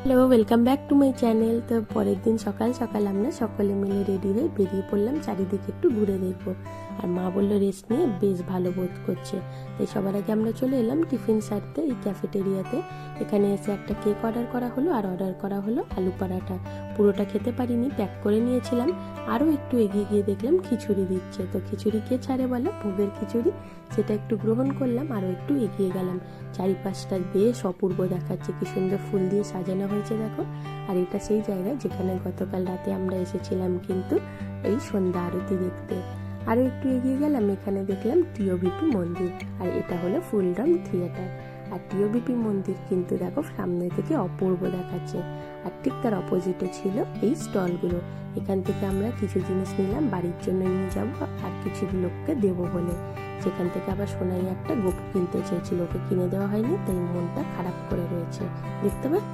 Hello, welcome back to my channel. তো পরের দিন সকাল সকাল আমরা সকলে মিলে রেডি হয়ে বেরিয়ে পড়লাম চারিদিকে একটু ঘুরে দেখবো। আর মা বললো রেস্ট নিয়ে বেশ ভালো বোধ করছে, তাই সবার আগে আমরা চলে এলাম টিফিন সারতে এই ক্যাফেটেরিয়াতে। এখানে এসে একটা কেক অর্ডার করা হলো আর অর্ডার করা হলো আলু পরাঠা। পুরোটা খেতে পারিনি, প্যাক করে নিয়েছিলাম। আরও একটু এগিয়ে গিয়ে দেখলাম খিচুড়ি দিচ্ছে, তো খিচুড়ি কে ছাড়ে বলো, ভোগের খিচুড়ি। সেটা একটু গ্রহণ করলাম, আরও একটু এগিয়ে গেলাম। চারিপাশটা বেশ অপূর্ব দেখাচ্ছে, কি সুন্দর ফুল দিয়ে সাজানো হয়েছে দেখো। আর এটা সেই জায়গা যেখানে গতকাল রাতে আমরা এসেছিলাম কিন্তু এই সন্ধ্যা আরতি দেখতে। আরও একটু এগিয়ে গেলাম, এখানে দেখলাম টিওবিপি মন্দির, আর এটা হলো ফুলড্রাম থিয়েটার। আর টিওবিপি মন্দির কিন্তু দেখো সামনে থেকে অপূর্ব দেখাচ্ছে। আর ঠিক তার অপোজিটে ছিল এই স্টলগুলো। এখান থেকে আমরা কিছু জিনিস নিলাম, বাড়ির জন্য নিয়ে যাবো আর কিছু লোককে দেবো বলে। সেখান থেকে আবার সোনাই একটা গোপু কিনতে চেয়েছিল, ওকে কিনে দেওয়া হয়নি, তাই মনটা খারাপ করে রয়েছে, দেখতে পাচ্ছ।